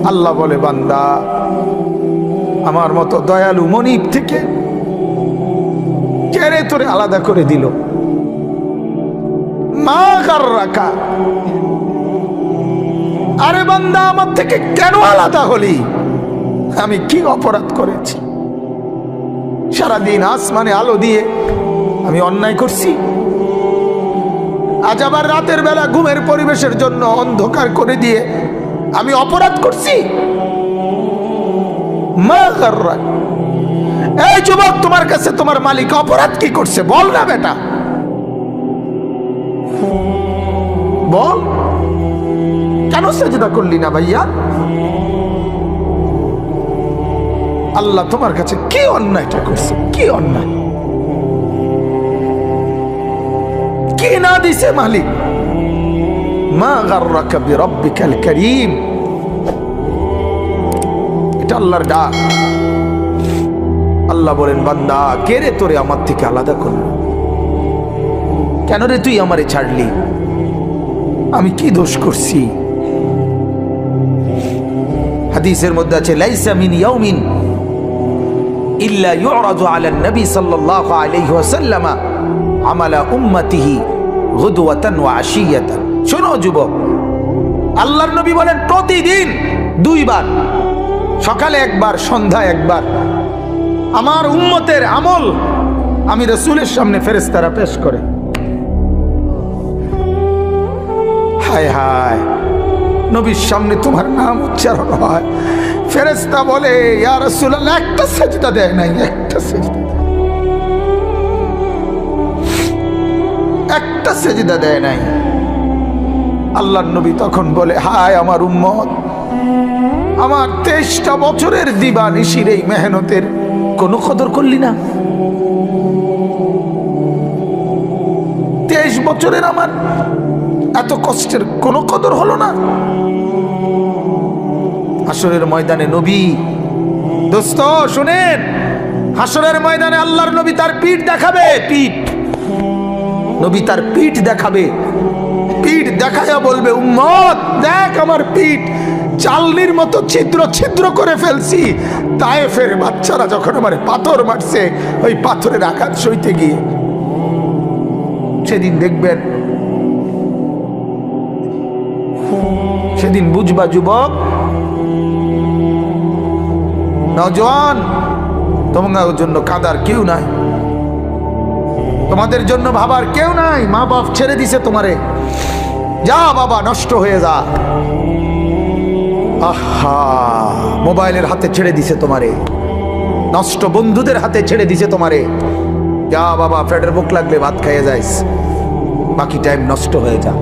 আল্লাহ বলে, বান্দা আমার মতো দয়ালু মনিব থেকে কেড়ে তোরে আলাদা করে দিল। মা গাররাকা, আরে বান্দা আমার থেকে কেন আলাদা হলি? আমি কি অপরাধ করেছি? সারাদিন আসমানে আলো দিয়ে আমি অন্যায় করছি? আজ আবার রাতের বেলা ঘুমের পরিবেশের জন্য অন্ধকার করে দিয়ে আমি অপরাধ করছি? মা গাররাক, এই যুবক, তোমার কাছে তোমার মালিক অপরাধ কি করছে বল না বেটা, বল। কেন সেজদা করলি না ভাইয়া? আল্লাহ তোমার কাছে কি অন্যায়টা করছে? কি অন্যায়, কি না দিছে মালিক? মা গাররাকা বিরাব্বিকাল কারীম, এটা আল্লাহর ডাক। আল্লাহ বলেন, বান্দা কে রে তোরে আমার থেকে আলাদা করলো? কেন রে তুই আমারে ছাড়লি? আমি কি দোষ করছি? হাদিসের মধ্যে আছে, লাইসা মিন ইয়াউমিন ইল্লা ইউরাদু আলা নবী সাল্লাল্লাহু আলাইহি ওয়াসাল্লাম আমালা উম্মতিহি গুদওয়াতান ওয়া আশিয়াতান। শোনো যুবক, আল্লাহর নবী বলেন প্রতিদিন দুইবার, সকালে একবার, সন্ধ্যায় একবার, আমার উম্মতের আমল আমি রাসূলের সামনে ফেরেশতারা পেশ করে। হায় হায়, নবীর সামনে তোমার নাম উচ্চারণ হয়, ফেরেশতা বলে, ইয়া রাসূলুল্লাহ, একটা সেজদা দেয় নাই, একটা সেজদা, একটা সেজদা দেয় নাই। আল্লাহর নবী তখন বলে, হায় আমার উম্মত, আমার 23টা বছরের দিবানিশির এই মেহনতের কোনো কদর করলি না? 23 বছরের আমার এত কষ্টের কোনো কদর হলো না? হাসরের ময়দানে নবী, দোস্ত শুনেন, হাসরের ময়দানে আল্লাহর নবী তার পিঠ দেখাবে, পিঠ, নবী তার পিঠ দেখাবে, পিঠ দেখায়া বলবে, উম্মত দেখ আমার পিঠ, চালনির মতো ছিদ্র ছিদ্র করে ফেলছি। তায়েফের বাচ্চারা যখন আমার পাথর মারছে, ওই পাথরের আঘাত সইতে গিয়ে। সেদিন দেখবেন, সেদিন বুঝবা যুবক, নওজোয়ান, তোমাদের জন্য কাঁদার কেউ নাই, তোমাদের জন্য ভাবার কেউ নাই। মা বাপ ছেড়ে দিছে তোমারে, যা বাবা নষ্ট হয়ে যা। আহা, মোবাইলের হাতে ছেড়ে দিছে তোমারে, নষ্ট বন্ধুদের হাতে ছেড়ে দিছে তোমারে, যা বাবা পেটের ভুক লাগলে ভাত খাইয়ে যাইস, বাকি টাইম নষ্ট হয়ে যা।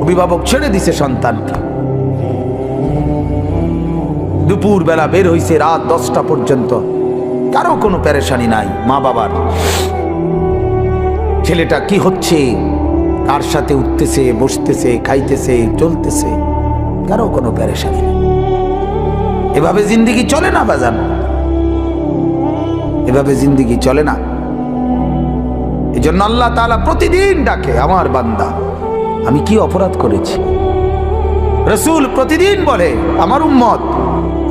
অভিভাবক ছেড়ে দিছে সন্তানকে, দুপুর বেলা বের হইছে রাত 10টা পর্যন্ত, কারো কোনো পেরেশানি নাই। মা বাবার, ছেলেটা কি হচ্ছে, কার সাথে উঠতেছে, বসতেছে, খাইতেছে, চলতেছে, কারো কোনো পেরেশানি নেই। এভাবে জিন্দেগি চলে না বাজান, এভাবে জিন্দেগি চলে না। এই জন্য আল্লাহ তাআলা প্রতিদিন ডাকে, আমার বান্দা আমি কি অপরাধ করেছি? রাসূল প্রতিদিন বলে, আমার উম্মত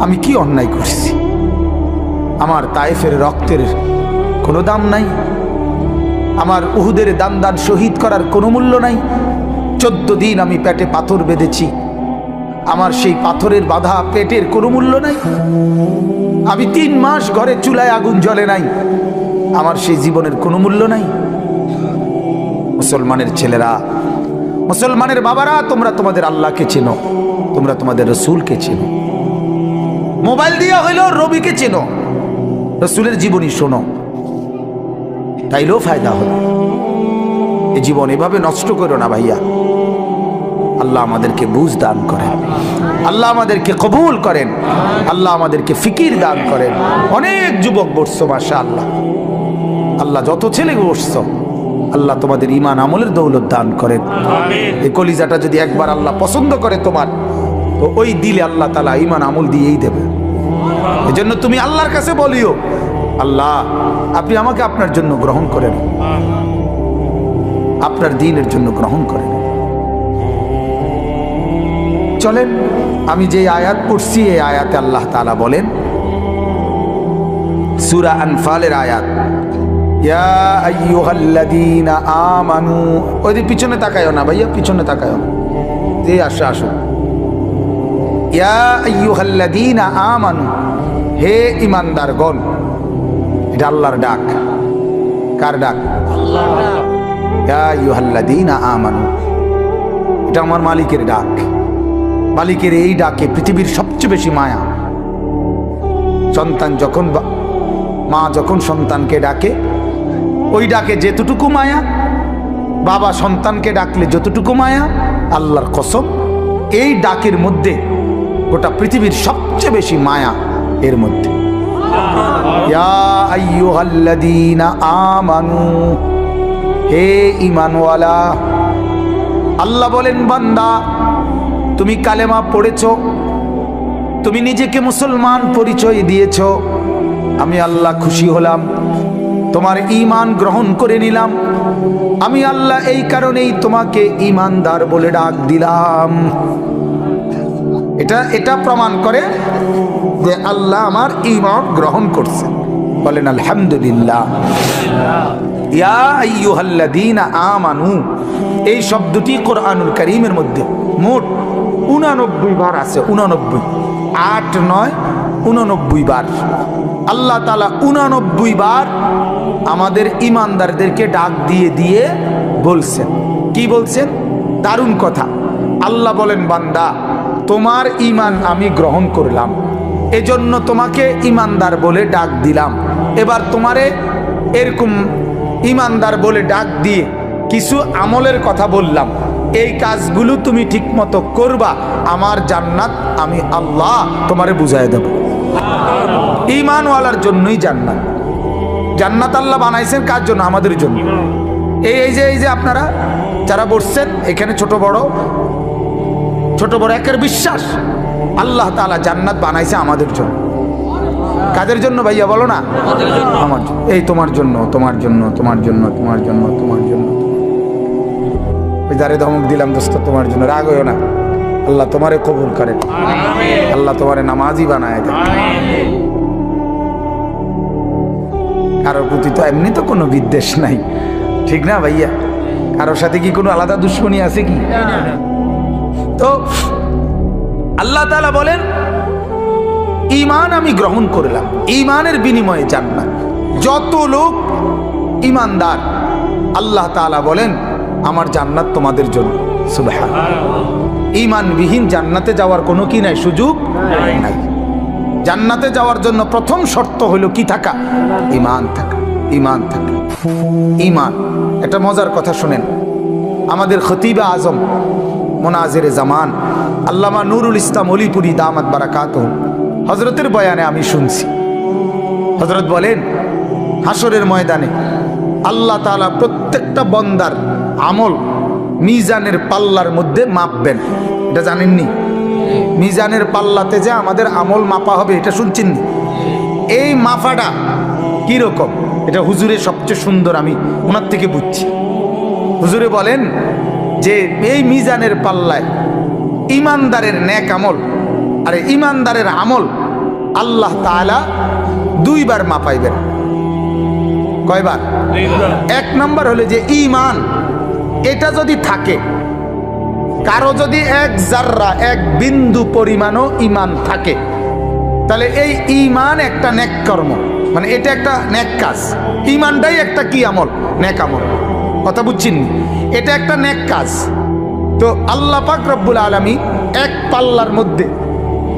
আমি কি অন্যায় করছি? আমার তায়েফের রক্তের কোনো দাম নাই, আমার উহুদের দান শহীদ করার কোনো মূল্য নাই। 14 দিন আমি পেটে পাথর বেঁধেছি, আমার সেই পাথরের বাধা পেটের কোনো মূল্য নাই। আমি 3 মাস ঘরে চুলায় আগুন জ্বলে নাই, আমার সেই জীবনের কোনো মূল্য নাই। মুসলমানের ছেলেরা, মুসলমানের বাবারা, তোমরা তোমাদের আল্লাহকে চেনো, তোমরা তোমাদের রাসূলকে চেনো। মোবাইল দিয়া হইলেও রবিকে চেনো, রাসূলের জীবনী শোনো, তাইলেও ফায়দা হবে। এই জীবন এভাবে নষ্ট করো না ভাইয়া। আল্লাহ আমাদেরকে বুঝ দান করেন, আল্লাহ আমাদেরকে কবুল করেন, আল্লাহ আমাদেরকে ফিকির দান করেন। অনেক যুবক বসছো মাশাআল্লাহ, আল্লাহ যত ছেলে বসছো, আল্লাহ তোমাদের ঈমান আমলের দৌলত দান করেন। এই কলিজাটা যদি একবার আল্লাহ পছন্দ করে তোমার, তো ওই দিলে আল্লাহ তাআলা ঈমান আমল দিয়েই দেবে। এজন্য তুমি আল্লাহর কাছে বলিও, আল্লাহ আপনি আমাকে আপনার জন্য গ্রহণ করেন, আপনার দ্বীনের জন্য গ্রহণ করেন। চলেন আমি যে আয়াত পড়ছি এই আয়াতে আল্লাহ তাআলা বলেন, সূরা আনফালের আয়াত, ইয়া আইয়ুহাল্লাযীনা আমানু। ওই যে পিছনে তাকায়ও না ভাইয়া, পিছনে তাকায়ও না, যে আসো আসো। ইয়া আইয়ুহাল্লাযীনা আমানু, হে ঈমানদারগণ। এটা আল্লাহর ডাক। কার ডাক? আল্লাহর। ইয়া আইয়ুহাল্লাযীনা আমানু, এটা আমার মালিকের ডাক। মালিকের এই ডাকে পৃথিবীর সবচেয়ে বেশি মায়া। সন্তান যখন, মা যখন সন্তানকে ডাকে, ওই ডাকে যেতটুকু মায়া, বাবা সন্তানকে ডাকলে যতটুকু মায়া, আল্লাহর কসম এই ডাকের মধ্যে গোটা পৃথিবীর সবচেয়ে বেশি মায়া এর মধ্যে। ইয়া আইয়ুহাল্লাযীনা আমানু, হে ঈমানওয়ালা। আল্লাহ বলেন, বান্দা তুমি কালেমা পড়েছো, তুমি নিজেকে মুসলমান পরিচয় দিয়েছো, আমি আল্লাহ খুশি হলাম, তোমার ঈমান গ্রহণ করে নিলাম। আমি আল্লাহ এই কারণেই তোমাকে ঈমানদার বলে ডাক দিলাম। এটা প্রমাণ করে যে আল্লাহ আমার ঈমান গ্রহণ করছে। বলেন আলহামদুলিল্লাহ। ইয়া আইয়ুহাল্লাযীনা আমানু, এই শব্দটি কোরআনুল কারীমের মধ্যে মোট 89 বার আছে। 89, 8, 9, 89 বার আল্লাহ তাআলা 89 বার আমাদের ঈমানদারদেরকে ডাক দিয়ে দিয়ে বলছেন। কি বলছেন? দারুণ কথা। আল্লাহ বলেন, বান্দা তোমার ঈমান আমি গ্রহণ করলাম, এজন্য তোমাকে ঈমানদার বলে ডাক দিলাম। এবার তোমারে এরকম ঈমানদার বলে ডাক দিয়ে কিছু আমলের কথা বললাম, এই কাজগুলো তুমি ঠিকমতো করবা, আমার জান্নাত আমি আল্লাহ তোমারে বুঝাই দেব। ঈমানওয়ালার জন্যই জান্নাত। জান্নাত আল্লাহ বানাইছেন কার জন্য? আমাদের জন্য। এই যে আপনারা যারা বসছেন এখানে, ছোট বড় একের বিশ্বাস আল্লাহ তাআলা জান্নাত বানাইছে আমাদের জন্য। কাদের জন্য ভাইয়া বলো না? আমার জন্য। এই তোমার জন্য, তোমার জন্য, তোমার জন্য, তোমার জন্য, তোমার জন্য। ওই যারে ধমক দিলাম দোস্ত, তোমার জন্য। রাগ হইও না, আল্লাহ তোমারে কবুল করেন, আল্লাহ তোমারে নামাজি বানায় দেন। কারোর প্রতি তো এমনি তো কোনো বিদ্বেষ নাই, ঠিক না ভাইয়া? কারোর সাথে কি কোনো আলাদা দুশ্মনী আছে কি? তো আল্লাহ তাআলা বলেন, ঈমান আমি গ্রহণ করলাম, ঈমানের বিনিময়ে জান্নাত। যত লোক ঈমানদার আল্লাহ তাআলা বলেন আমার জান্নাত তোমাদের জন্য। সুবহানাল্লাহ। ঈমানবিহীন জান্নাতে যাওয়ার কোনো কি নাই, সুযোগ নাই। জান্নাতে যাওয়ার জন্য প্রথম শর্ত হলো কি থাকা? ঈমান থাকা। ঈমান থাকা, ঈমান। একটা মজার কথা শুনেন। আমাদের খতিবে আজম মুনাজিরে জামান আল্লামা নুরুল ইসলাম অলিপুরি দামাত বারাকাতুহু হযরতের বয়ানে আমি শুনছি। হযরত বলেন, হাসরের ময়দানে আল্লাহ তাআলা প্রত্যেকটা বান্দার আমল মিজানের পাল্লার মধ্যে মাপবেন। এটা জানেননি? মিজানের পাল্লাতে যে আমাদের আমল মাপা হবে, এটা শুনছেন? এই মাপাটা কিরকম, এটা হুজুরে সবচেয়ে সুন্দর আমি ওনার থেকে বুঝছি। হুজুরে বলেন যে এই মিজানের পাল্লায় ঈমানদারের নেক আমল আর ঈমানদারের আমল আল্লাহ তাআলা 2 বার মাপাইবেন। কয়বার? 2 বার। 1 নাম্বার হলো যে ঈমান, এটা যদি থাকে, কারো যদি 1 জাররা 1 বিন্দু পরিমাণও ঈমান থাকে, তাহলে এই ঈমান একটা নেক কর্ম, মানে এটা একটা নেক কাজ। ঈমানটাই একটা কি আমল? নেক আমল। কথা বুঝছেন? এটা একটা নেক কাজ। তো আল্লাহ পাক রব্বুল আলামিন এক পাল্লার মধ্যে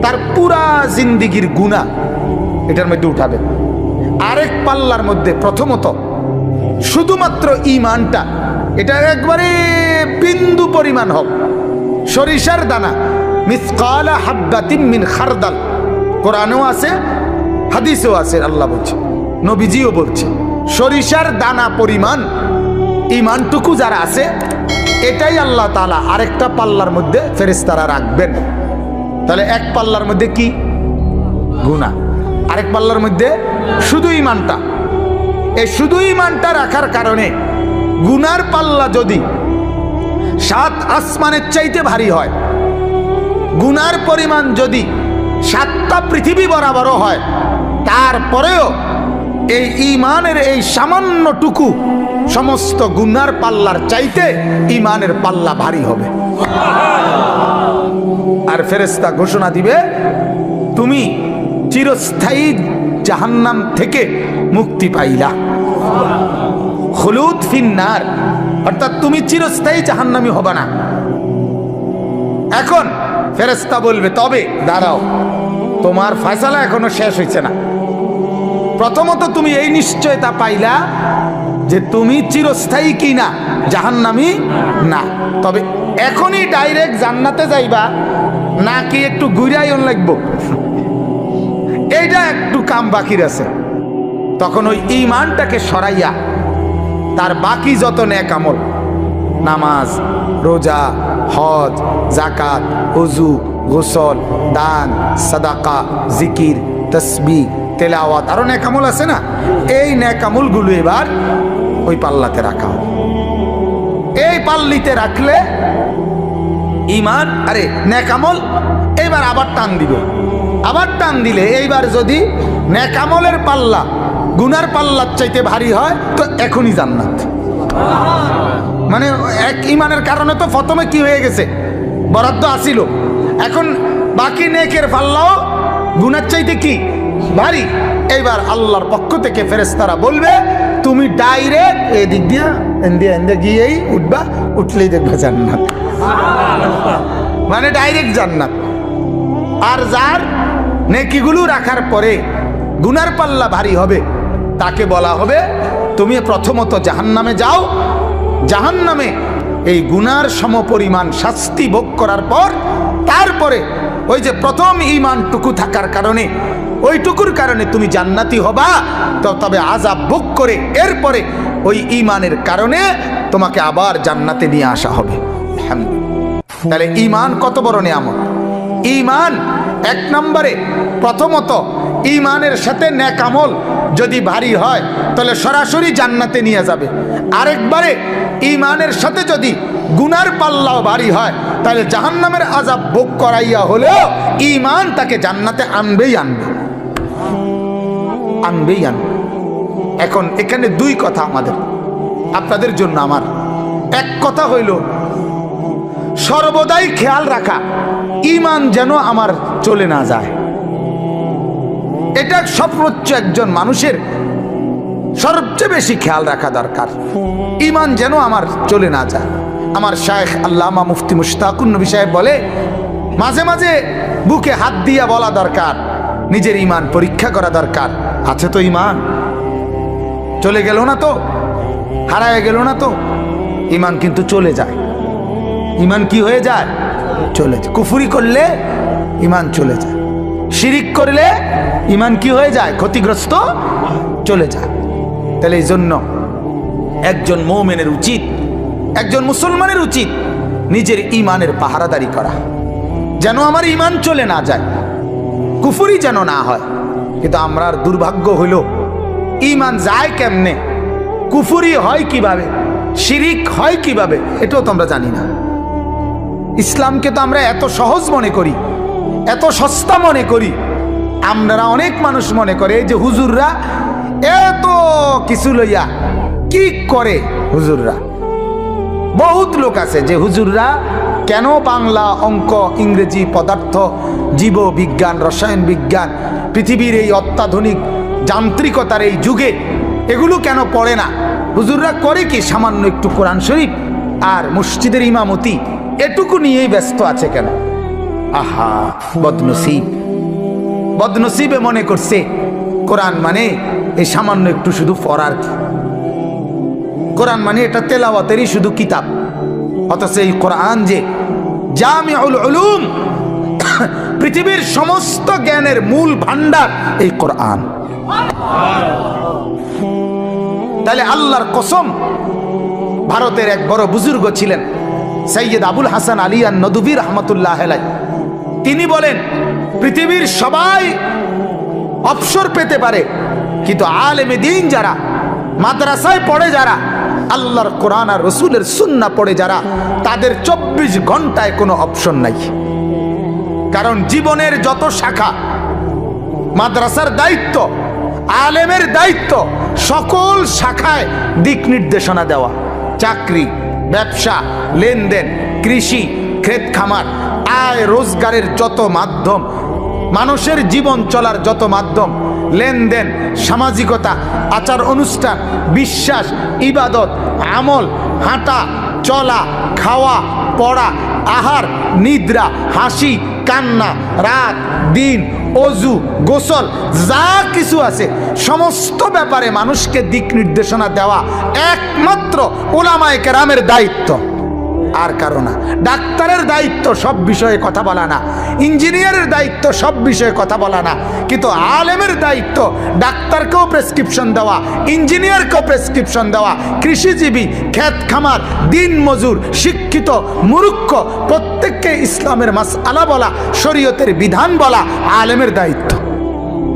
তার পুরা জিন্দেগীর গুনাহ এটার মধ্যে উঠাবেন। আরেক পাল্লার মধ্যে প্রথমত শুধুমাত্র ঈমানটা, এটা একবারে বিন্দু পরিমাণ হোক, সরিষার দানা, মিসকালা হাব্বাতিন মিন খারদাল। কোরআনেও আছে, হাদিসেও আছে, আল্লাহ বলছে, নবীজিও বলছে, সরিষার দানা পরিমাণ ঈমানটুকু যারা আছে, এটাই আল্লাহ তাআলা আরেকটা পাল্লার মধ্যে ফেরেশতারা রাখবেন। তাহলে এক পাল্লার মধ্যে কি? গুনাহ। আরেক পাল্লার মধ্যে শুধু ঈমানটা। এই শুধু ঈমানটা রাখার কারণে গুনার পাল্লা যদি 7 আসমানের চাইতে ভারী হয়, গুনার পরিমাণ যদি 7টা পৃথিবী বরাবরও হয়, তারপরেও এই ঈমানের এই সামান্যটুকু সমস্ত গুনার পাল্লার চাইতে ঈমানের পাল্লা ভারী হবে। আর ফেরেশতা ঘোষণা দিবে, তুমি চিরস্থায়ী জাহান্নাম থেকে মুক্তি পাইলা, খুলুদ ফিন্নার, অর্থাৎ তুমি চিরস্থায়ী জাহান্নামী হবে না। এখন ফেরেশতা বলবে, তবে দাঁড়াও, তোমার ফয়সালা এখনো শেষ হয়েছে না। প্রথমত তুমি এই নিশ্চয়তা পাইলা যে তুমি চিরস্থায়ী কি না, জাহান্নামী না। তবে এখনই ডাইরেক্ট জান্নাতে যাইবা নাকি একটু ঘুরাইন লাগবো, এইটা একটু কাম বাকির আছে। তখন ওই ঈমানটাকে সরাইয়া তার বাকি যত নেক আমল, নামাজ, রোজা, হজ, যাকাত, ওযু, গোসল, দান, সাদাকা, জিকির, তাসবিহ, তেলাওয়াত, আরো নেক আমল আছে না, এই নেক আমলগুলো এবার ওই পাল্লাতে রাখা হবে। এই পাল্লিতে রাখলে ঈমান, আরে নেক আমল এইবার আবার টান দিবে। আবার টান দিলে এইবার যদি নেক আমলের পাল্লা গুনার পাল্লার চাইতে ভারী হয়, তো এখনই জান্নাত। মানে এক ঈমানের কারণে তো প্রথমে কি হয়ে গেছে, বরাদ্দ আসিল, এখন বাকি নেকের পাল্লাও গুনার চাইতে কি ভারী। এইবার আল্লাহর পক্ষ থেকে ফেরেশতারা বলবে, তুমি ডাইরেক্ট এদিক দিয়া এন্দে গিয়েই উঠবা, উঠলেই দেখবা জান্নাত, মানে ডাইরেক্ট জান্নাত। আর যার নেকিগুলো রাখার পরে গুনার পাল্লা ভারী হবে, তাকে বলা হবে, তুমি প্রথমত জাহান্নামে যাও, জাহান্নামে এই গুনার সমপরিমাণ শাস্তি ভোগ করার পর তারপরে ওই যে প্রথম ঈমানটুকু থাকার কারণে, ওইটুকুর কারণে তুমি জান্নাতি হবা। তো তবে আযাব ভোগ করে এরপরে ওই ঈমানের কারণে তোমাকে আবার জান্নাতে নিয়ে আসা হবে। তাহলে ঈমান কত বড় নিয়ামত। ঈমান এক নম্বরে, প্রথমত ঈমানের সাথে নেক আমল যদি ভারী হয় তাহলে সরাসরি জান্নাতে নিয়ে যাবে। আরেকবারে ঈমানের সাথে যদি গুনার পাল্লাও ভারী হয় তাহলে জাহান্নামের আযাব ভোগ করাইয়া হলেও ঈমান তাকে জান্নাতে আনবেই আনবে। এখন এখানে দুই কথা আমাদের, আপনাদের জন্য আমার। এক কথা হইল সর্বদাই খেয়াল রাখা ঈমান যেন আমার চলে না যায়। এটা সর্বোচ্চ একজন মানুষের সবচেয়ে বেশি খেয়াল রাখা দরকার, ঈমান যেন আমার চলে না যায়। আমার শায়েখ আল্লামা মুফতি মুশতাকুন নবী সাহেব বলে, মাঝে মাঝে বুকে হাত দিয়া বলা দরকার, নিজের ঈমান পরীক্ষা করা দরকার। আছে তো ঈমান, চলে গেল না তো, হারায় গেল না তো। ঈমান কিন্তু চলে যায়। ঈমান কি হয়ে যায়? চলে যায়। কুফরি করলে ঈমান চলে যায়, শিরিক করলে ঈমান কি হয়ে যায়? ক্ষতিগ্রস্ত চলে যায়। তাহলে এই জন্য একজন মুমিনের উচিত, একজন মুসলমানের উচিত নিজের ঈমানের পাহারাদারি করা, যেন আমার ঈমান চলে না যায়, কুফরি যেন না হয়। কিন্তু আমরার দুর্ভাগ্য হইল ঈমান যায় কেমনে, কুফরি হয় কিভাবে, শিরিক হয় কিভাবে, এটাও তো আমরা জানি না। ইসলামকে তো আমরা এত সহজ মনে করি, এত সস্তা মনে করি। আমরা অনেক মানুষ মনে করে যে হুজুররা এত কিছু লইয়া কি করে। হুজুররা, বহুত লোক আছে যে হুজুররা কেন বাংলা, অঙ্ক, ইংরেজি, পদার্থ, জীব বিজ্ঞান, রসায়ন বিজ্ঞান, পৃথিবীর এই অত্যাধুনিক যান্ত্রিকতার এই যুগে এগুলো কেন পড়ে না। হুজুররা করে কি? সামান্য একটু কোরআন শরীফ আর মসজিদের ইমামতি, এটুকু নিয়েই ব্যস্ত আছে কেন? আহা, বদনসিব, বদনসিবে মনে করছে কোরআন মানে এই সামান্য একটু শুধু পড়ার, কোরআন মানে এটা তেলাওয়াতেরই শুধু কিতাব। অথচ এই কোরআন যে জামিউল উলুম, পৃথিবীর সমস্ত জ্ঞানের মূল ভান্ডার এই কোরআন। তাহলে আল্লাহর কসম, ভারতের এক বড় বুজুর্গ ছিলেন সৈয়দ আবুল হাসান আলী আন-নদভী রাহমাতুল্লাহ আলাইহি। তিনি বলেন, পৃথিবীর সবাই অবসর পেতে পারে, কিন্তু আলেমে দ্বীন যারা, মাদ্রাসায় পড়ে যারা, আল্লাহর কোরআন আর রসুলের সুন্নাহ পড়ে যারা, তাদের 24 ঘন্টায় কোনো অপশন নাই। কারণ জীবনের যত শাখা, মাদ্রাসার দায়িত্ব, আলেমের দায়িত্ব, সকল শাখায় দিক নির্দেশনা দেওয়া। চাকরি, ব্যবসা, লেনদেন, কৃষি, ক্ষেত খামার, আয় রোজগারের যত মাধ্যম, মানুষের জীবন চলার যত মাধ্যম, লেনদেন, সামাজিকতা, আচার অনুষ্ঠান, বিশ্বাস, ইবাদত, আমল, হাঁটা চলা, খাওয়া পড়া, আহার নিদ্রা, হাসি কান্না, রাত দিন, অজু গোসল, যা কিছু আছে সমস্ত ব্যাপারে মানুষকে দিক নির্দেশনা দেওয়া একমাত্র উলামায়ে কেরামের দায়িত্ব, আর কারো না। ডাক্তারের দায়িত্ব সব বিষয়ে কথা বলা না, ইঞ্জিনিয়ারের দায়িত্ব সব বিষয়ে কথা বলা না, কিন্তু আলেমের দায়িত্ব ডাক্তারকেও প্রেসক্রিপশন দেওয়া, ইঞ্জিনিয়ারকেও প্রেসক্রিপশন দেওয়া, কৃষিজীবী, ক্ষেত খামার, দিন মজুর, শিক্ষিত মূর্খ প্রত্যেককে ইসলামের মাসআলা বলা, শরীয়তের বিধান বলা আলেমের দায়িত্ব।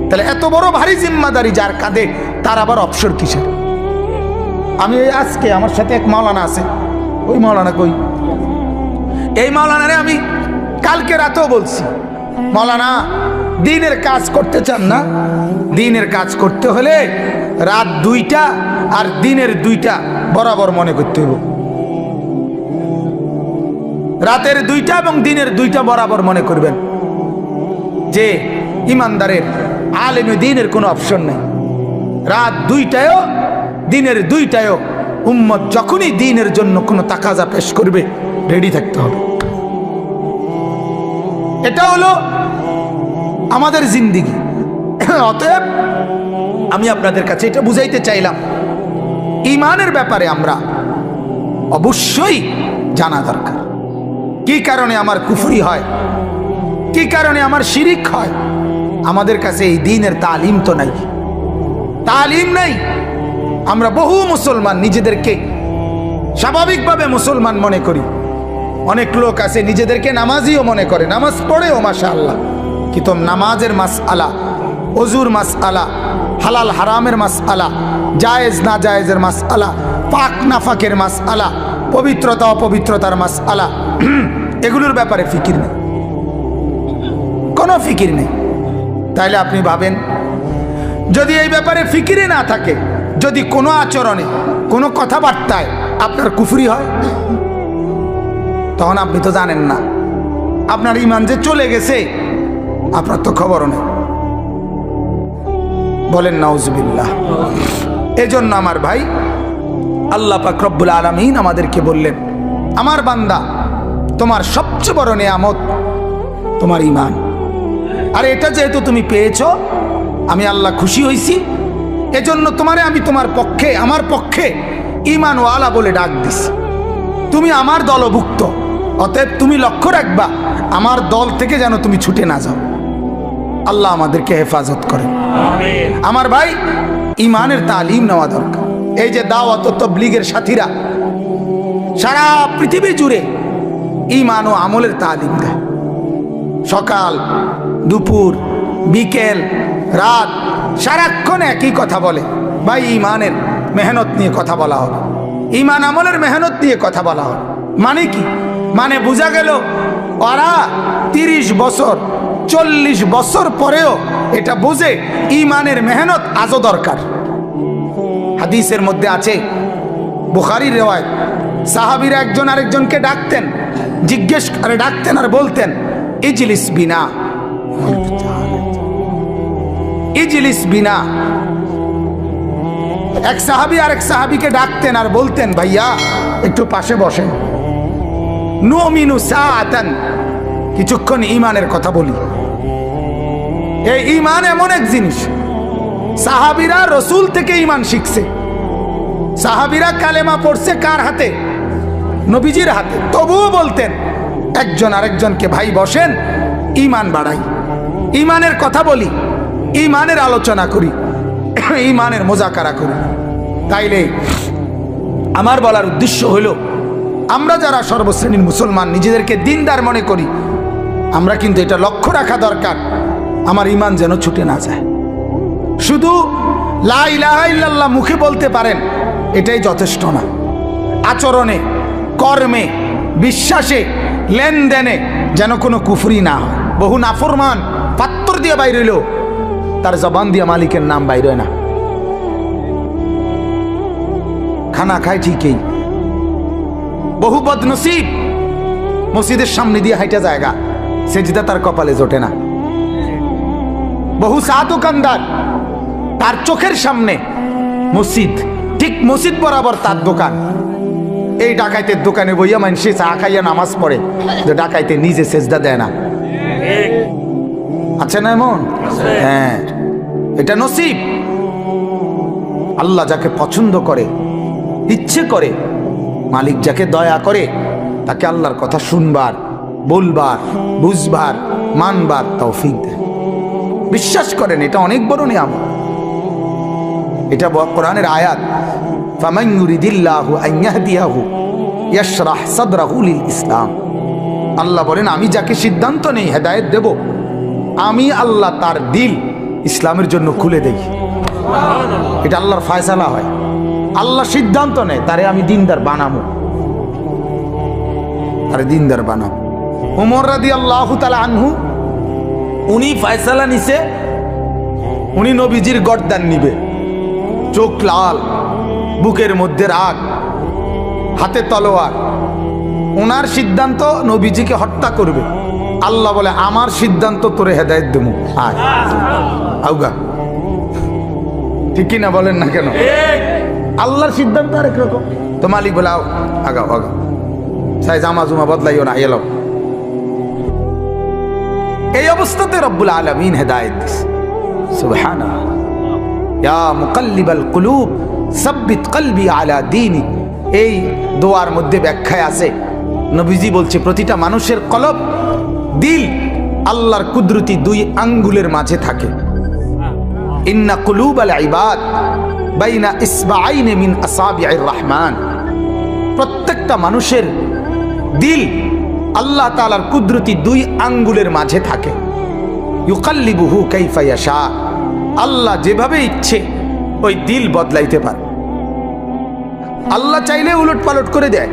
তাহলে এত বড় ভারী জিম্মাদারি যার কাঁধে, তার আবার অবসর কিসের? আমি আজকে আমার সাথে এক মাওলানা আছে, ওই মাওলানা কই, এই মাওলানারে আমি কালকে রাতেও বলছি, মাওলানা দিনের কাজ করতে চান না? দিনের কাজ করতে হলে রাত 2টা আর দিনের 2টা বরাবর মনে করতে হবে। রাতের 2টা এবং দিনের 2টা বরাবর মনে করবেন যে ইমানদারের আলেমে দিনের কোনো অপশন নেই। রাত 2টায়ও দিনের 2টায়ও উম্মত যখনই দ্বীনের জন্য কোনো তাকাজা পেশ করবে রেডি থাকতে হবে। এটা হলো আমাদের জিন্দেগি। অতএব আমি আপনাদের কাছে এটা বুঝাইতে চাইলাম, ঈমানের ব্যাপারে আমরা অবশ্যই জানা দরকার। কি কারণে আমার কুফরি হয়, কি কারণে আমার শিরিক হয়? আমাদের কাছে এই দ্বীনের তালিম তো নাই, তালিম নাই। আমরা বহু মুসলমান নিজেদেরকে স্বাভাবিকভাবে মুসলমান মনে করি। অনেক লোক আছে নিজেদেরকে নামাজিও মনে করে, নামাজ পড়েও মাশাআল্লাহ, কিন্তু নামাজের মাসআলা, ওযুর মাসআলা, হালাল হারামের মাসআলা, জায়েজ না জায়েজের মাসআলা, পাক নাফাকের মাসআলা, পবিত্রতা অপবিত্রতার মাসআলা, এগুলোর ব্যাপারে ফিকির নেই, কোনো ফিকির নেই। তাইলে আপনি ভাবেন, যদি এই ব্যাপারে ফিকিরে না থাকে, যদি কোনো আচরণে কোনো কথাবার্তায় আপনার কুফরি হয়, তখন আপনি তো জানেন না আপনার ঈমান যে চলে গেছে, আপনার তো খবরও নেই। বলেন নাউজুবিল্লাহ। এজন্য আমার ভাই, আল্লাহ পাক রব্বুল আলামিন আমাদেরকে বললেন, আমার বান্দা তোমার সবচেয়ে বড় নিয়ামত তোমার ঈমান, আর এটা যেহেতু তুমি পেয়েছো, আমি আল্লাহ খুশি হইছি, এজন্য তোমারে আমি তোমার পক্ষে, আমার পক্ষে ঈমানওয়ালা বলে ডাক দিছি। তুমি আমার দলভুক্ত, অতএব তুমি লক্ষ্য রাখবা আমার দল থেকে যেন তুমি ছুটে না যাও। আল্লাহ আমাদেরকে হেফাজত করে। আমার ভাই, ঈমানের তালিম নেওয়া দরকার। এই যে দাওয়াত ও তাবলীগের সাথীরা সারা পৃথিবী জুড়ে ঈমান ও আমলের তালিম দেয়। সকাল দুপুর বিকেল রাত সারাক্ষণ একই কথা বলে, ভাই ঈমানের মেহনত নিয়ে কথা বলা হবে, ঈমান আমলের মেহনত নিয়ে কথা বলা হবে। মানে কি? মানে বোঝা গেল ওরা 30 বছর 40 বছর পরেও এটা বুঝে ঈমানের মেহনত আজও দরকার। হাদিসের মধ্যে আছে, বুখারীর রিওয়ায়াত, সাহাবীরা একজন আরেকজনকে ডাকতেন, জিজ্ঞেস করে ডাকতেন আর বলতেন, ইজলিস বিনা, ইজলিস বিনা। এক সাহাবী আরেক সাহাবীকে ডাকতেন আর বলতেন, ভাইয়া একটু পাশে বসেন, নুমিনু সাআতান, কিছুক্ষণ ঈমানের কথা বলি। এই ঈমান এমন এক জিনিস, সাহাবীরা রাসূল থেকে ঈমান শিখছে। সাহাবীরা কালেমা পড়ছে কার হাতে? নবীজির হাতে। তবুও বলতেন একজন আরেকজনকে, ভাই বসেন, ঈমান বাড়াই, ঈমানের কথা বলি, ঈমানের আলোচনা করি, ঈমানের মুযাকারা করি। তাইলে আমার বলার উদ্দেশ্য হলো, আমরা যারা সর্বশ্রেণীর মুসলমান নিজেদেরকে দিনদার মনে করি, আমরা কিন্তু এটা লক্ষ্য রাখা দরকার আমার ঈমান যেন ছুটে না যায়। শুধু লা ইলাহা ইল্লাল্লাহ মুখে বলতে পারেন, এটাই যথেষ্ট না। আচরণে, কর্মে, বিশ্বাসে, লেনদেনে যেন কোনো কুফরি না হয়। বহু নাফরমান পাত্তর দিয়ে বাইর হইল, তার জবান দিয়ে মালিকের নাম বাইর হয় না। খানা খায় ঠিকই, বহু বদনসিব মসজিদের সামনে দিয়ে হাইটা জায়গা, সেজদা তার কপালে জোটে না। বহু চা দোকানদার, তার চোখের সামনে মসজিদ, ঠিক মসজিদ বরাবর তার দোকান। এই ডাকাইতের দোকানে বইয়া মানুষে চা খাইয়া নামাজ পড়ে, যে ডাকাইতে নিজে সেজদা দেয় না। আছে না এমন? হ্যাঁ, এটা নসিব। আল্লাহ যাকে পছন্দ করে, ইচ্ছে করে, মালিক যাকে দয়া করে, তাকে আল্লাহর কথা শুনবার, বলবার, বুঝবার, মানবার তৌফিক দেয়। বিশ্বাস করেন, এটা অনেক বড় নিয়ামত। এটা কোরআনের আয়াত, ফামান ইউরিদিল্লাহু আন ইয়াহদিয়াহু ইয়াশরাহ সাদরাহু লিল ইসলাম। আল্লাহ বলেন, আমি যাকে সিদ্ধান্ত নেই হেদায়েত দেব, আমি আল্লাহ তার দিল ইসলামের জন্য খুলে দেই। এটা আল্লাহর ফয়সালা হয়। আল্লাহ সিদ্ধান্ত নেয়, তারে আমি দিনদার বানাবো, তারে দিনদার বানাবো। ওমর রাদিয়াল্লাহু তাআলা আনহু, উনি ফয়সালা নিছে, উনি নবীজির গর্দান নিবে, চোখ লাল, বুকের মধ্যে রাগ, হাতে তলোয়ার। ওনার সিদ্ধান্ত নবীজিকে হত্যা করবে। আল্লাহ বলে, আমার সিদ্ধান্ত তোরে হেদায়েত দেবো, আয় আউগা। ঠিক কিনা বলেন না কেন? আল্লাহর সিদ্ধান্ত আরেক রকম। তো মালিক বলে, আও আগাও আগাও, সাই জামা জুমা বদলাইও না, এলো। এই অবস্থাতে রব্বুল আলামিন হেদায়েত দিছে। সুবহানাল্লাহ। ইয়া মুকাল্লিবাল কুলুব সাব্বিত কলবি আলা দীনিক। এই দোয়ার মধ্যে ব্যাখ্যায় আছে, নবীজি বলছে, প্রতিটা মানুষের কলব, দিল আল্লাহর কুদরতি দুই আঙ্গুলের মাঝে থাকে। ইন্না কুলুবাল ইবাদ বাইনা ইসবাআইনি মিন আসাবিআর রহমান। প্রত্যেকটা মানুষের দিল আল্লাহ তাআলার কুদরতি দুই আঙ্গুলের মাঝে থাকে। ইউকাল্লিবুহু কাইফা ইয়াশা। আল্লাহ যেভাবে ইচ্ছে ওই দিল বদলাইতে পারে। আল্লাহ চাইলে উলট পালট করে দেয়,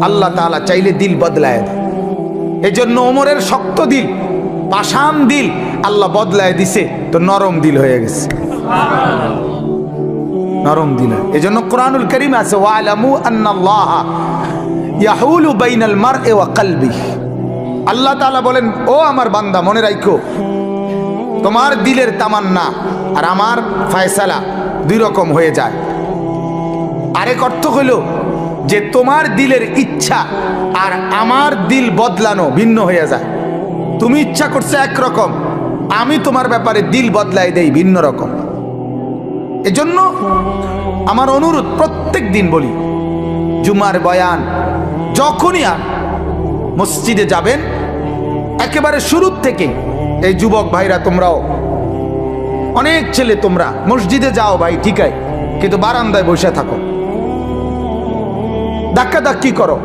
আল্লাহ তাআলা চাইলে দিল বদলায় দেয়। এজন্য ওমরের শক্ত দিল, পাষাণ দিল আল্লাহ বদলায় দিছে, তো নরম দিল হয়ে গেছে, নরম দিল। এজন্য কোরআনুল কারীম আছে, ওয়ালামু আন্নাল্লাহা ইয়াহুলু বাইনাল মারই ওয়া কলবিহি। আল্লাহ তাআলা বলেন, ও আমার বান্দা, মনে রাখো, তোমার দিলের তামান্না আর আমার ফয়সালা দুই রকম হয়ে যায়। আরেক অর্থ হইল যে তোমার দিলের ইচ্ছা আর আমার দিল বদলানো ভিন্ন হয়ে যায়। তুমি ইচ্ছা করছে একরকম, আমি তোমার ব্যাপারে দিল বদলাই দেই ভিন্ন রকম। এজন্য আমার অনুরোধ, প্রত্যেক দিন বলি, জুমার বয়ান যখনই আর মসজিদে যাবেন, একেবারে শুরুর থেকে, এই যুবক ভাইরা তোমরাও, অনেক ছেলে তোমরা মসজিদে যাও ভাই, ঠিক আছে, কিন্তু বারান্দায় বসে থাকো, ধাক্কা ধাক্কি করো,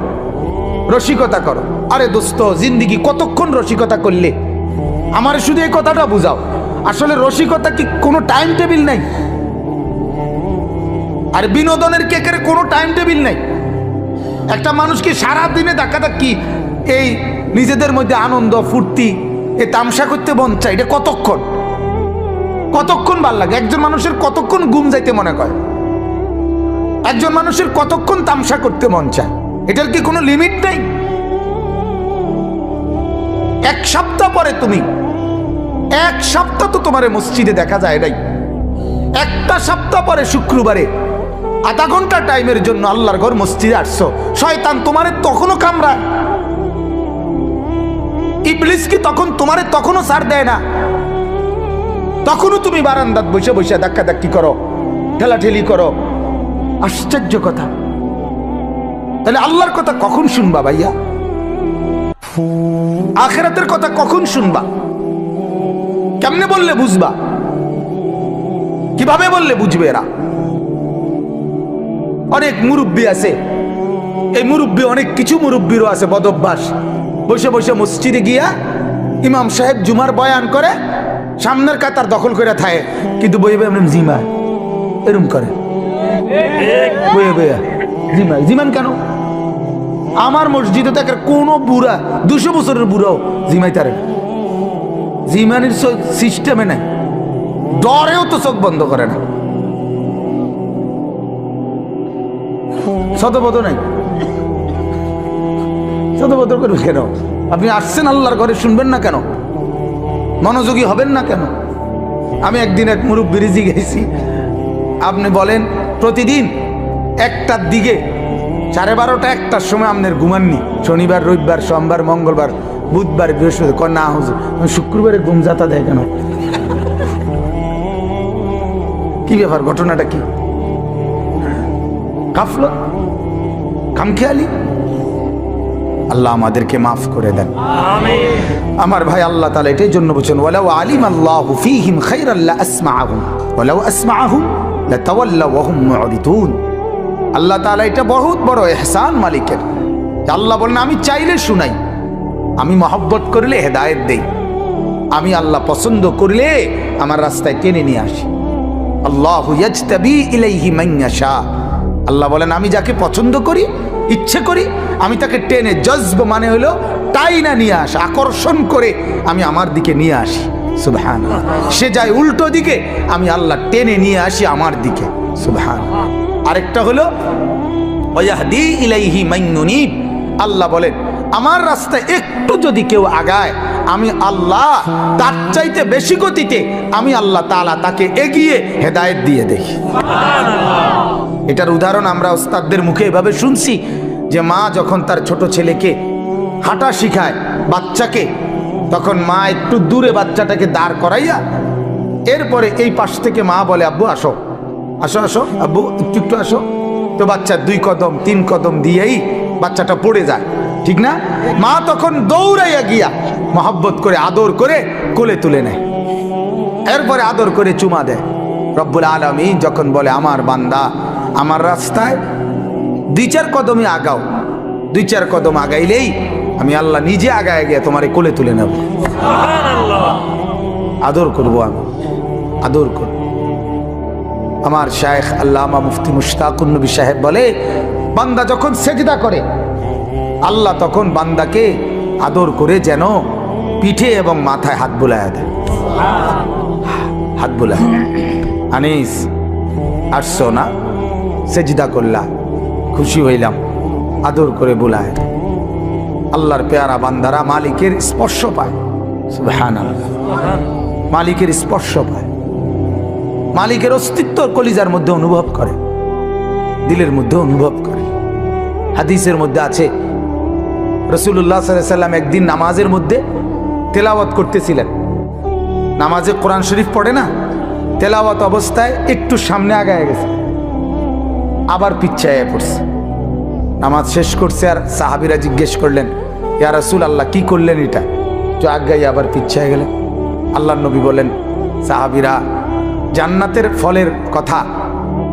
রসিকতা করো। আরে দোস্ত, জিন্দিগি কতক্ষণ রসিকতা করলে? আমার শুধু এই কথাটা বুঝাও, আসলে রসিকতা কি কোনো টাইম টেবিল নাই? আর বিনোদনের কেকের কোনো টাইম টেবিল নাই। একটা মানুষ কি সারাদিনে ধাক্কা ধাক্কি, এই নিজেদের মধ্যে আনন্দ ফুর্তি, এ তামসা করতে মন চায়, এটা কতক্ষণ? কতক্ষণ ভাল লাগে? একজন মানুষের কতক্ষণ ঘুম যাইতে মনে করে? একজন মানুষের কতক্ষণ তামসা করতে মন চায়? এটার কি কোনো লিমিট নেই? এক সপ্তাহ পরে তুমি, এক সপ্তাহ তো তোমার মসজিদে দেখা যায় নাই, একটা সপ্তাহ পরে শুক্রবারে আধা ঘন্টা টাইমের জন্য আল্লাহর ঘর মসজিদে আসছো, শয়তান তোমারে তখনও কামড়ায়? ইবলিস কি তখন তোমারে তখনও ছাড় দেয় না? তখনও তুমি বারান্দাত বসে বসে ধাক্কা ধাক্কি করো, ঠেলাঠেলি করো। আশ্চর্য কথা। তাহলে আল্লাহর কথা কখন শুনবা ভাইয়া? আখিরাতের কথা কখন শুনবা? কেমনে বললে বুঝবা? কিভাবে বললে বুঝবে এরা? অনেক মুরব্বী আছে, এই মুরব্বী, অনেক কিছু মুরব্বীরও আছে বদভ্যাস, বসে বসে মসজিদে গিয়া ইমাম সাহেব জুমার বয়ান করে, সামনের কাতার দখল করে থাকে, কিন্তু বইয়ে বইয়ে এমনি জিমায়, এরম করে, বইয়ে বইয়া জিমায়। জিমান কেন? আমার মসজিদে থাকার কোনো বুড়া 200 বছরের বুড়াও জিমাইতারে না, জিমানির সিস্টেমে নাই, ডরেও তো চোখ বন্ধ করে না, শতবদ নাই, শতবদ করবে কেন? আপনি আসছেন আল্লাহর ঘরে, শুনবেন না কেন? মনোযোগী হবেন না কেন? আমি একদিন এক মুরব্বির জিজ্ঞেসি, আপনি বলেন প্রতিদিন 1টার দিকে 12:30 1টার সময় আপনার ঘুমাননি? শনিবার, রবিবার, সোমবার, মঙ্গলবার, বুধবার, বৃহস্পতি? কর না হুজুর, শুক্রবারে ঘুম যাতা দেয় কেন? কি ব্যাপার, ঘটনাটা কি? গাফলত, খামখেয়ালি। আল্লাহ আমাদেরকে মাফ করে দেন। আমার ভাই, আল্লাহ তাআলা এটাই জন্য বলেন, ওয়ালাউ আলিমাল্লাহু ফীহিম খায়রান লা আসমাআহুম ওয়ালাউ আসমাআহুম লাতাওয়াল্লাউ ওয়া হুম মু'রিদুন। আল্লাহ তাআলা এটা বহুত বড় ইহসান মালিকের। আল্লাহ বলেন, আমি চাইলে শুনাই, আমি মহব্বত করলে হেদায়েত দেই, আমি আল্লাহ পছন্দ করলে আমার রাস্তায় টেনে নিয়ে আসি। আল্লাহু ইয়াজতাবি ইলাইহি মান ইয়াশা। আল্লাহ বলেন, আমি যাকে পছন্দ করি, ইচ্ছে করি, আমি তাকে টেনে, জজব মানে হলো টাইনা নিয়ে আসা, আকর্ষণ করে আমি আমার দিকে নিয়ে আসি। সুবহানাল্লাহ। সে যায় উল্টো দিকে, আমি আল্লাহ টেনে নিয়ে আসি আমার দিকে। সুবহানাল্লাহ। আরেকটা হলো ওয়াহদি ইলাইহি মান ইউনিব। আল্লাহ বলেন, আমার রাস্তায় একটু যদি কেউ আগায়, আমি আল্লাহ তার চাইতে বেশি গতিতে আমি আল্লাহ তাআলা তাকে এগিয়ে হেদায়েত দিয়ে দেই। এটার উদাহরণ আমরা ওস্তাদদের মুখে এভাবে শুনছি যে মা যখন তার ছোট ছেলেকে হাঁটা শিখায়, বাচ্চাকে, তখন মা একটু দূরে বাচ্চাটাকে দাঁড় করাইয়া এরপরে এই পাশ থেকে মা বলে, আব্বু আসো, আসো আসো আব্বু, একটু একটু আসো। তো বাচ্চা 2 কদম 3 কদম দিয়েই বাচ্চাটা পড়ে যায়, ঠিক না? মা তখন দৌড়াইয়া গিয়া মহব্বত করে, আদর করে কোলে তুলে নেয়, এরপরে আদর করে চুমা দেয়। রব্বুল আলামিন যখন বলে, আমার বান্দা আমার রাস্তায় 2-4 কদমই আগাও, 2-4 কদম আগাইলেই আমি আল্লাহ নিজে আগায় গিয়ে তোমারে কোলে তুলে নেব, আদর করবো, আমি আদর করব। আমার শায়েখ আল্লামা মুফতি মুশতাকুন নবী সাহেব বলে, বান্দা যখন সেজদা করে, আল্লাহ তখন বান্দাকে আদর করে যেন পিঠে এবং মাথায় হাত বুলায় দেয়, হাত বুলায়। আনিস আসছো না, সেজদা করলা, খুশি হইলাম, আদর করে বুলায়। আল্লাহর পেয়ারা বান্দারা মালিকের স্পর্শ পায়। সুবহানাল্লাহ। মালিকের স্পর্শ পায়, মালিকের অস্তিত্ব কলিজার মধ্যে অনুভব করে, দিলের মধ্যে অনুভব করে। হাদিসের মধ্যে আছে, রাসূলুল্লাহ সাল্লাল্লাহু আলাইহি ওয়াসাল্লাম একদিন নামাজের মধ্যে তেলাওয়াত করতেছিলেন। নামাজে কোরআন শরীফ পড়ে না, তেলাওয়াত অবস্থায় একটু সামনে আগায় গেছে, আবার পিছায় পড়ছে। নামাজ শেষ করছে, আর সাহাবীরা জিজ্ঞেস করলেন, ইয়া রাসূলুল্লাহ কি করলেন এটা? তো আগায় আবার পিছায় গেলেন। আল্লাহর নবী বলেন, সাহাবীরা জান্নাতের ফলের কথা,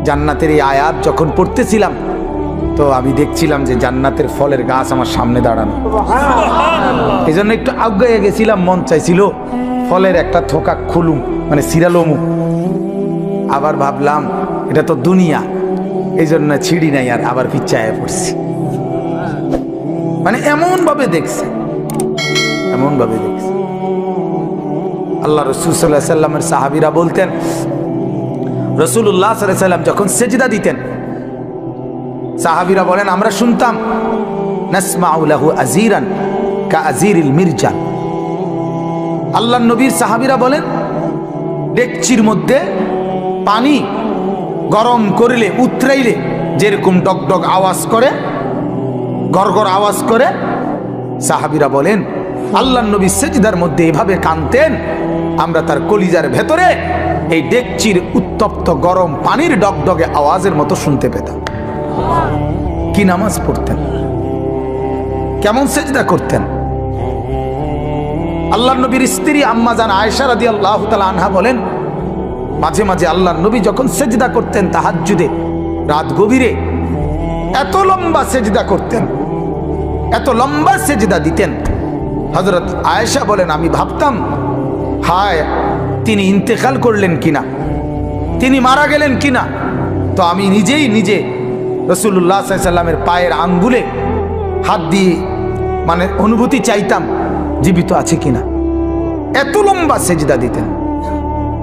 জান্নাতের এই আয়াত যখন পড়তেছিলাম, তো আমি দেখছিলাম যে জান্নাতের ফলের গাছ আমার সামনে দাঁড়ানো, এই জন্য একটু আগায় গেছিলাম, মন চাইছিল ফলের একটা থোকা খুলুম, মানে সিরালমু। আবার ভাবলাম এটা তো দুনিয়া, এই জন্য ছিড়ি নাই, আর আবার পিছায় পড়ছি। মানে এমন ভাবে দেখছে, এমন ভাবে দেখছে। আল্লাহ রাসূল সাল্লাল্লাহু আলাইহি সাল্লামের সাহাবীরা বলতেন, রাসূলুল্লাহ সাল্লাল্লাহু আলাইহি সাল্লাম যখন সেজদা দিতেন, সাহাবীরা বলেন আমরা শুনতাম, নাসমাউ লাহু আজিরান কা আজিরিল মিরজান। আল্লাহর নবীর সাহাবীরা বলেন, ডেকচির মধ্যে পানি গরম করলে, উতরাইলে যেরকম ডগডগ আওয়াজ করে, গড়গড় আওয়াজ করে, সাহাবীরা বলেন আল্লাহর নবী সেজদার মধ্যে এভাবে কাঁদতেন, আমরা তার কলিজার ভেতরে এই ডেকচির উত্তপ্ত গরম পানির ডগডগে আওয়াজের মতো শুনতে পেতাম। কি নামাজ পড়তেন, কেমন সেজদা করতেন। আল্লাহর নবীর স্ত্রী আম্মা জান আয়েশা রাদিয়াল্লাহু তাআলা আনহা বলেন, মাঝে মাঝে আল্লাহর নবী যখন সেজদা করতেন তাহাজ্জুদে, রাত গভীরে, এত লম্বা সেজদা করতেন, এত লম্বা সেজদা দিতেন। হযরত আয়েশা বলেন, আমি ভাবতাম হায় তিনি ইন্তেকাল করলেন কিনা, তিনি মারা গেলেন কিনা। তো আমি নিজেই নিজে রাসূলুল্লাহ সাল্লাল্লাহু আলাইহি ওয়াসাল্লামের পায়ের আঙ্গুলে হাত দিয়ে মানে অনুভূতি চাইতাম জীবিত আছে কিনা। এত লম্বা সেজদা দিতেন,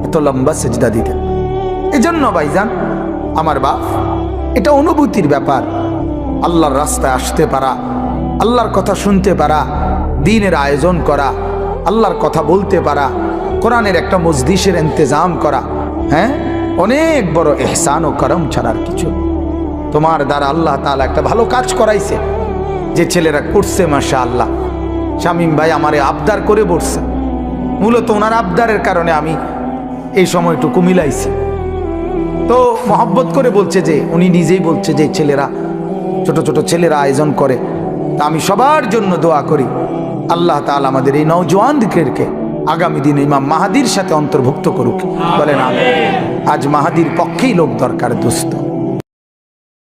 এত লম্বা সেজদা দিতেন। এজন্য ভাইজান আমার বাপ, এটা অনুভূতির ব্যাপার। আল্লাহর রাস্তায় আসতে পারা, আল্লাহর কথা শুনতে পারা, দ্বীনের আয়োজন করা, আল্লাহর কথা বলতে পারা, কোরআনের একটা মজলিসের ইন্তজাম করা, হ্যাঁ, অনেক বড় ইহসান ও করম ছাড়ার কিছু। তোমার দ্বারা আল্লাহ তাআলা একটা ভালো কাজ করাইছে, যে ছেলেরা করছে মাশাআল্লাহ। শামীম ভাই আমারে আবদার করে বসছে, মূলত ওনার আবদারের কারণে আমি এই সময়টুকু মিলাইছি। তো মহব্বত করে বলছে, যে উনি নিজেই বলছে যে ছেলেরা, ছোট ছোট ছেলেরা আয়োজন করে। তা আমি সবার জন্য দোয়া করি, আল্লাহ তাআলা আমাদের এই নওজোয়ানদেরকে আগামী দিনে ইমাম মাহাদির সাথে অন্তর্ভুক্ত করুক। বলেন আমিন। আজ মাহাদির পক্ষেই লোক দরকার দোস্ত।